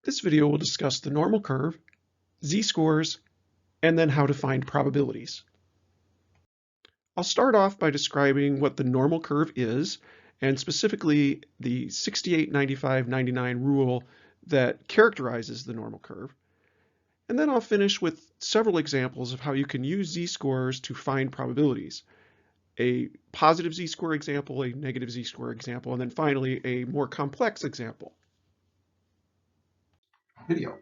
This video will discuss the normal curve, z-scores, and then how to find probabilities. I'll start off by describing what the normal curve is, and specifically the 68, 95, 99 rule that characterizes the normal curve. And then I'll finish with several examples of how you can use z-scores to find probabilities. A positive z-score example, a negative z-score example, and then finally a more complex example. Video.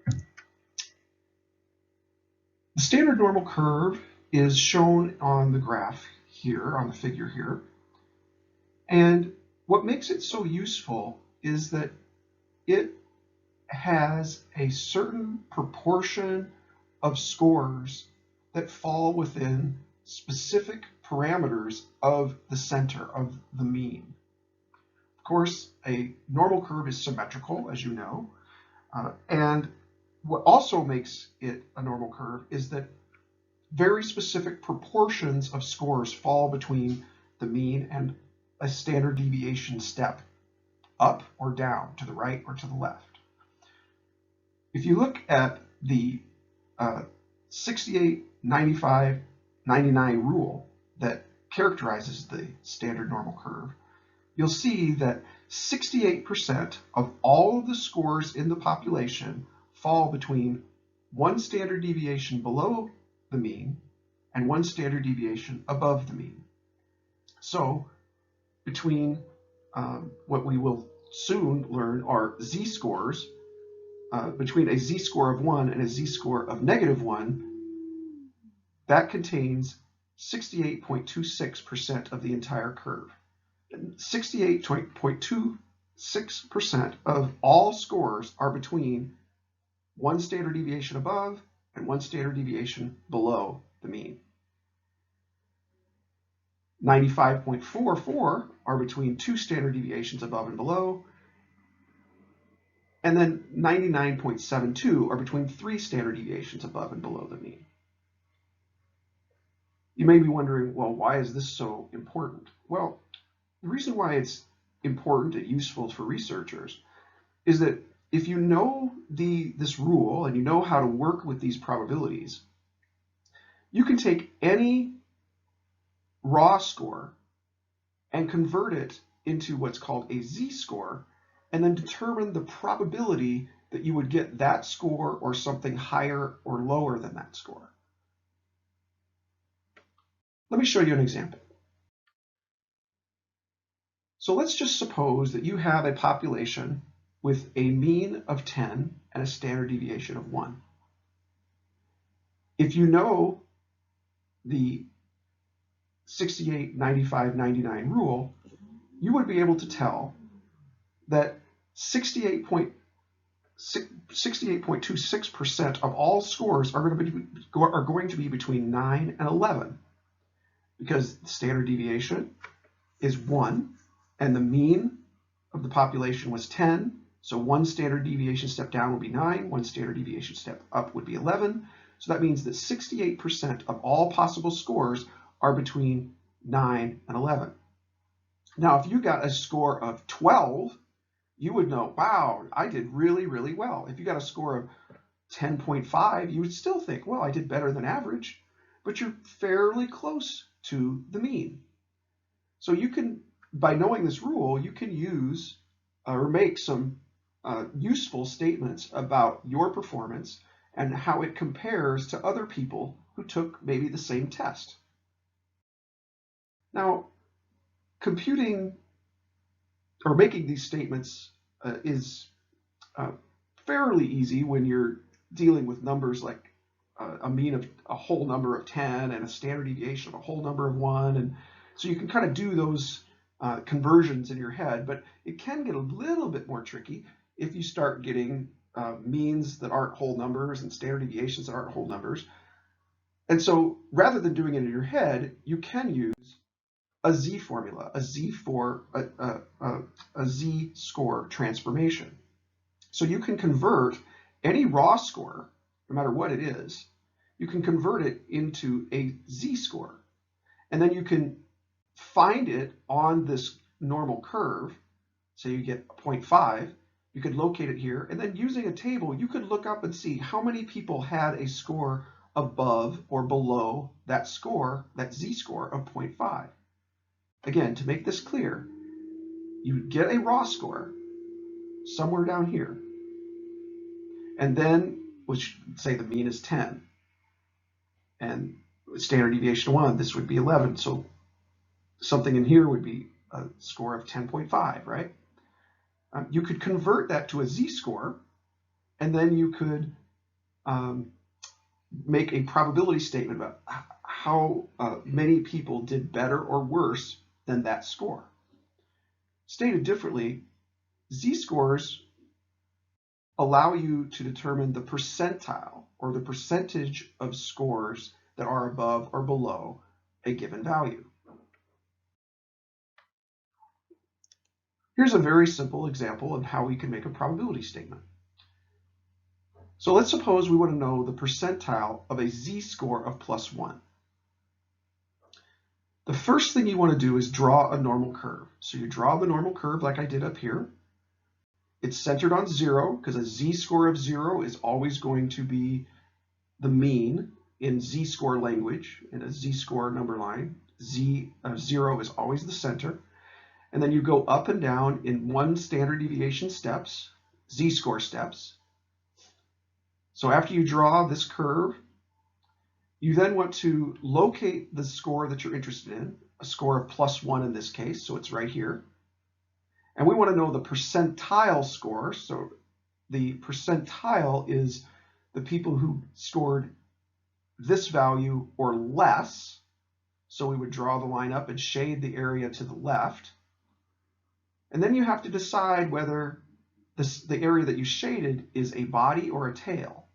The standard normal curve is shown on the graph here, on the figure here. And what makes it so useful is that it has a certain proportion of scores that fall within specific parameters of the center, of the mean. Of course, a normal curve is symmetrical, as you know, and what also makes it a normal curve is that very specific proportions of scores fall between the mean and a standard deviation step up or down, to the right or to the left. If you look at the 68, 95, 99 rule that characterizes the standard normal curve, you'll see that 68% of all of the scores in the population fall between one standard deviation below the mean and one standard deviation above the mean. So between what we will soon learn are z-scores, between a z-score of 1 and a z-score of -1, that contains 68.26% of the entire curve. 68.26% of all scores are between one standard deviation above and one standard deviation below the mean. 95.44 are between two standard deviations above and below, and then 99.72 are between three standard deviations above and below the mean. You may be wondering, well, why is this so important? Well, the reason why it's important and useful for researchers is that if you know this rule and you know how to work with these probabilities, you can take any raw score and convert it into what's called a z-score and then determine the probability that you would get that score or something higher or lower than that score. Let me show you an example. So let's just suppose that you have a population with a mean of 10 and a standard deviation of 1. If you know the 68, 95, 99 rule, you would be able to tell that 68.26% of all scores are going to be between 9 and 11, because the standard deviation is 1 and the mean of the population was 10. So one standard deviation step down would be 9, one standard deviation step up would be 11. So that means that 68% of all possible scores are between 9 and 11. Now, if you got a score of 12, you would know, wow, I did really, really well. If you got a score of 10.5, you would still think, well, I did better than average, but you're fairly close to the mean. So you can, by knowing this rule, you can use or make some useful statements about your performance and how it compares to other people who took maybe the same test. Now, computing or making these statements is fairly easy when you're dealing with numbers like a mean of a whole number of 10 and a standard deviation of a whole number of 1. And so you can kind of do those conversions in your head, but it can get a little bit more tricky if you start getting means that aren't whole numbers and standard deviations that aren't whole numbers. And so rather than doing it in your head, you can use a z formula, a z-score transformation. So you can convert any raw score, no matter what it is, you can convert it into a z-score. And then you can find it on this normal curve. So you get 0.5, You could locate it here, and then using a table, you could look up and see how many people had a score above or below that score, that z-score of 0.5. Again, to make this clear, you get a raw score somewhere down here, and then, which say the mean is 10, and standard deviation 1, this would be 11, so something in here would be a score of 10.5, right? You could convert that to a z-score, and then you could make a probability statement about how many people did better or worse than that score. Stated differently, z-scores allow you to determine the percentile, or the percentage of scores that are above or below a given value. Here's a very simple example of how we can make a probability statement. So let's suppose we want to know the percentile of a z-score of +1. The first thing you want to do is draw a normal curve. So you draw the normal curve like I did up here. It's centered on 0 because a z-score of 0 is always going to be the mean in z-score language. In a z-score number line, z of 0 is always the center. And then you go up and down in 1 standard deviation steps, z-score steps. So after you draw this curve, you then want to locate the score that you're interested in, a score of +1 in this case, so it's right here. And we want to know the percentile score. So the percentile is the people who scored this value or less. So we would draw the line up and shade the area to the left. And then you have to decide whether the area that you shaded is a body or a tail.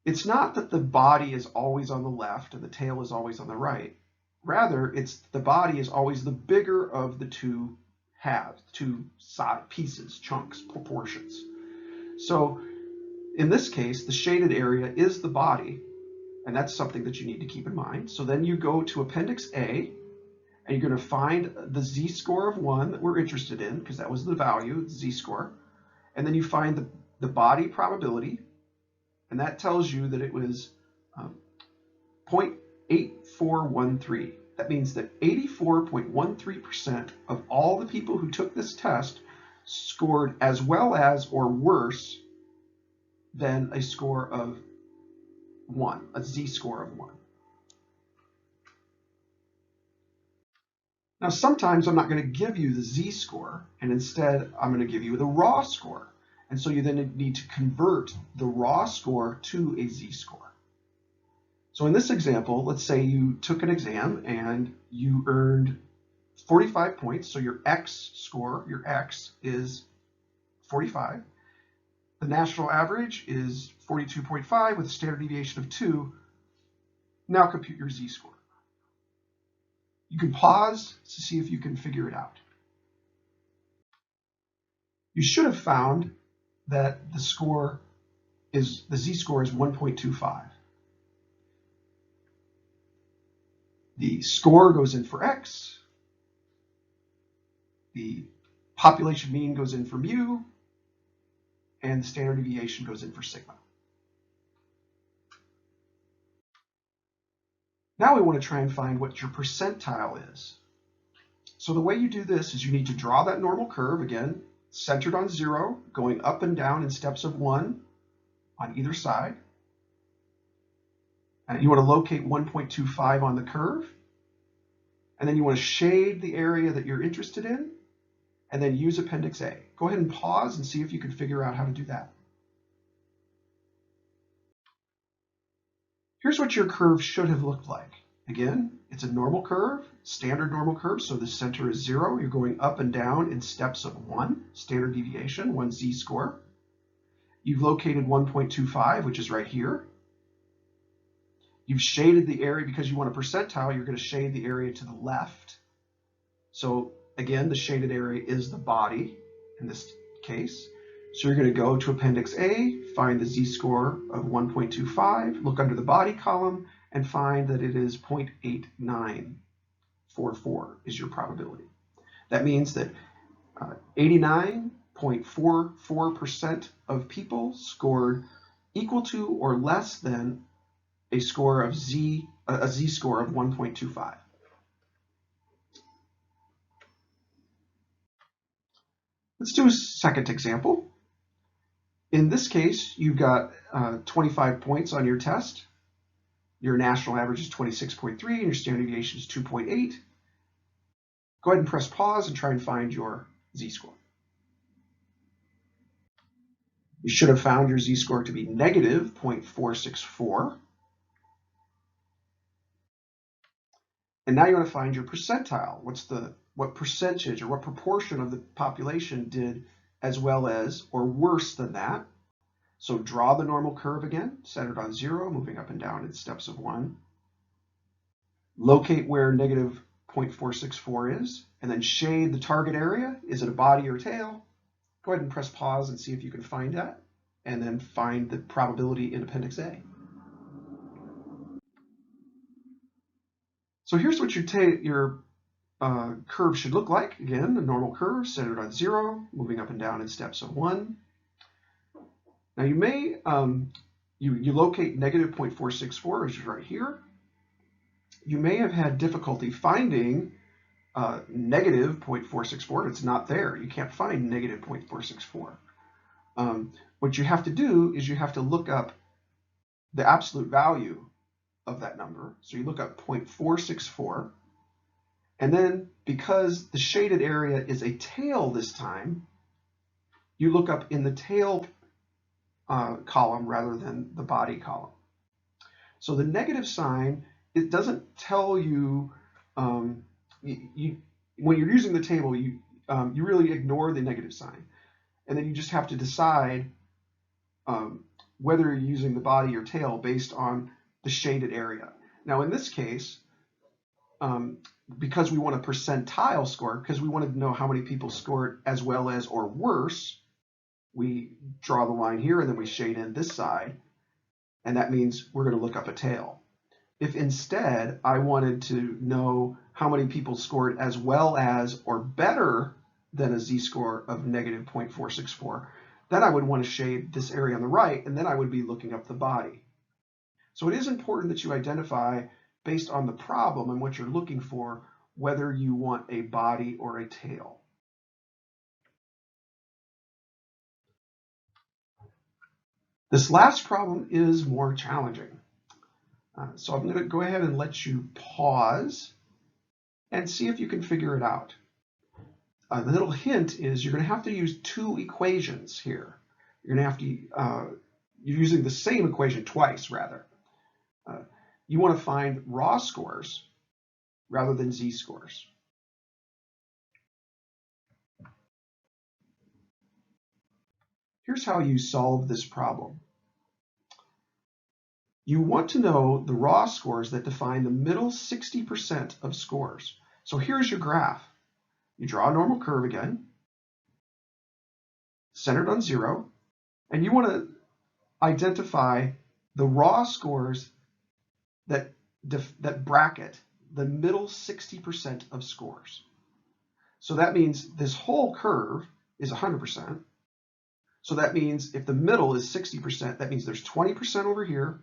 It's not that the body is always on the left and the tail is always on the right. Rather, it's the body is always the bigger of the two halves, two side pieces, chunks, proportions. So in this case, the shaded area is the body, and that's something that you need to keep in mind. So then you go to Appendix A, and you're going to find the z-score of 1 that we're interested in, because that was the value, the z-score. And then you find the body probability, and that tells you that it was 0.8413. That means that 84.13% of all the people who took this test scored as well as or worse than a score of 1, a z-score of 1. Now, sometimes I'm not going to give you the z-score, and instead I'm going to give you the raw score. And so you then need to convert the raw score to a z-score. So in this example, let's say you took an exam and you earned 45 points. So your X score, your X is 45. The national average is 42.5 with a standard deviation of 2. Now compute your z-score. You can pause to see if you can figure it out. You should have found that the z-score is 1.25. The score goes in for X. The population mean goes in for mu. And the standard deviation goes in for sigma. Now we want to try and find what your percentile is. So the way you do this is you need to draw that normal curve, again, centered on 0, going up and down in steps of 1 on either side. And you want to locate 1.25 on the curve. And then you want to shade the area that you're interested in, and then use Appendix A. Go ahead and pause and see if you can figure out how to do that. Here's what your curve should have looked like. Again, it's a normal curve, standard normal curve, so the center is 0. You're going up and down in steps of 1, standard deviation, 1 z-score. You've located 1.25, which is right here. You've shaded the area because you want a percentile. You're going to shade the area to the left. So again, the shaded area is the body in this case. So you're going to go to Appendix A, find the z-score of 1.25, look under the body column, and find that it is 0.8944 is your probability. That means that 89 0.44% of people scored equal to or less than a score of a z-score of 1.25. Let's do a second example. In this case, you've got 25 points on your test. Your national average is 26.3 and your standard deviation is 2.8. Go ahead and press pause and try and find your z-score. You should have found your z-score to be negative 0.464. And now you want to find your percentile. What percentage or what proportion of the population did as well as or worse than that? So draw the normal curve again, centered on 0, moving up and down in steps of 1. Locate where negative 0.464 is, and then shade the target area. Is it a body or tail? Go ahead and press pause and see if you can find that, and then find the probability in Appendix A. So here's what your curve should look like. Again, a normal curve centered on 0, moving up and down in steps of 1. Now you may, you locate negative 0.464, which is right here. You may have had difficulty finding negative 0.464. It's not there. You can't find negative 0.464. What you have to do is you have to look up the absolute value of that number. So you look up 0.464. And then because the shaded area is a tail this time, you look up in the tail column rather than the body column. So the negative sign, it doesn't tell you, when you're using the table, you really ignore the negative sign. And then you just have to decide whether you're using the body or tail based on the shaded area. Now in this case, because we want a percentile score, because we wanted to know how many people scored as well as or worse, we draw the line here and then we shade in this side, and that means we're going to look up a tail. If instead I wanted to know how many people scored as well as or better than a z-score of negative 0.464, then I would want to shade this area on the right, and then I would be looking up the body. So it is important that you identify, based on the problem and what you're looking for, whether you want a body or a tail. This last problem is more challenging. So I'm going to go ahead and let you pause and see if you can figure it out. The little hint is you're going to have to use two equations here. You're going to have to, you're using the same equation twice, rather. You want to find raw scores rather than z-scores. Here's how you solve this problem. You want to know the raw scores that define the middle 60% of scores. So here's your graph. You draw a normal curve again, centered on 0, and you want to identify the raw scores that bracket the middle 60% of scores. So that means this whole curve is 100%. So that means if the middle is 60%, that means there's 20% over here,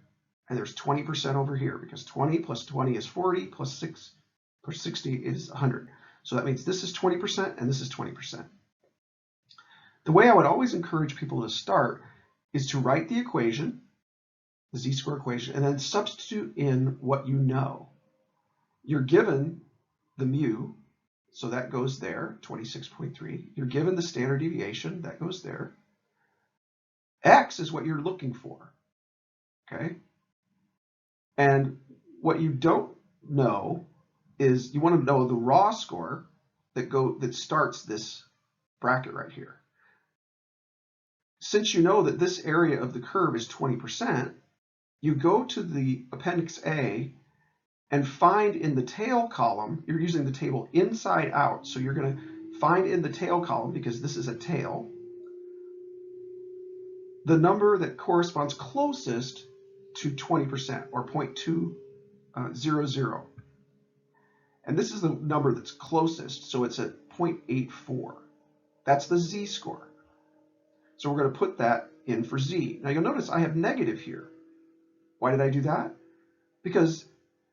and there's 20% over here, because 20 plus 20 is 40, plus 6 plus 60 is 100. So that means this is 20% and this is 20%. The way I would always encourage people to start is to write the equation, the z-score equation, and then substitute in what you know. You're given the mu, so that goes there, 26.3. You're given the standard deviation, that goes there. X is what you're looking for, okay? And what you don't know is you want to know the raw score that starts this bracket right here. Since you know that this area of the curve is 20%, you go to the Appendix A and find in the tail column, you're using the table inside out, so you're going to find in the tail column, because this is a tail, the number that corresponds closest to 20%, or 0.200. And this is the number that's closest, so it's at 0.84. That's the z-score. So we're going to put that in for z. Now you'll notice I have negative here. Why did I do that? Because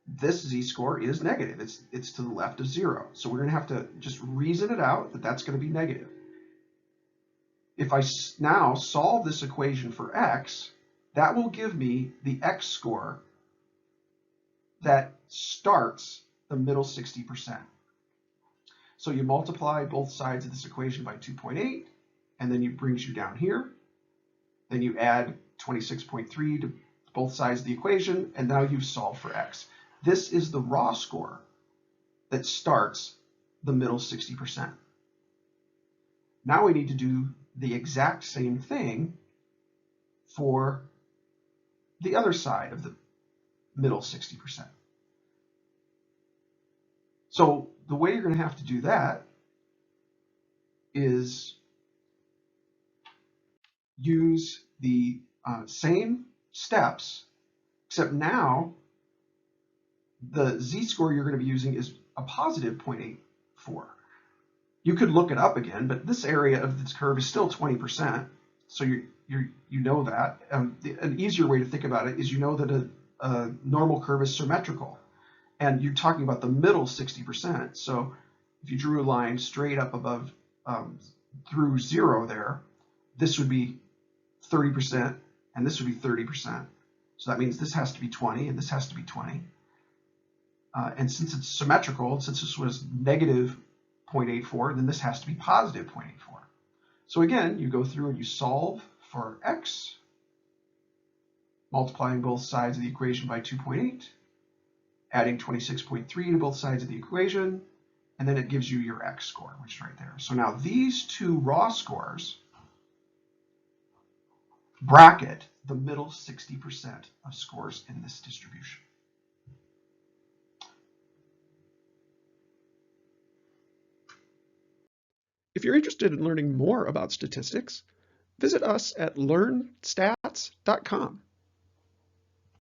this z-score is negative. It's to the left of 0. So we're going to have to just reason it out that that's going to be negative. If I now solve this equation for x, that will give me the x-score that starts the middle 60%. So you multiply both sides of this equation by 2.8, and then it brings you down here. Then you add 26.3 to both sides of the equation, and now you've solved for x. This is the raw score that starts the middle 60%. Now we need to do the exact same thing for the other side of the middle 60%. So the way you're going to have to do that is use the same steps, except now the z-score you're going to be using is a positive 0.84. You could look it up again, but this area of this curve is still 20%. So you know that. An easier way to think about it is you know that a normal curve is symmetrical, and you're talking about the middle 60%. So if you drew a line straight up above through 0 there, this would be 30%, and this would be 30%. So that means this has to be 20, and this has to be 20. And since it's symmetrical, since this was negative 0.84, then this has to be positive 0.84. So again, you go through and you solve for x, multiplying both sides of the equation by 2.8, adding 26.3 to both sides of the equation, and then it gives you your x score, which is right there. So now these two raw scores bracket the middle 60% of scores in this distribution. If you're interested in learning more about statistics, visit us at learnstats.com.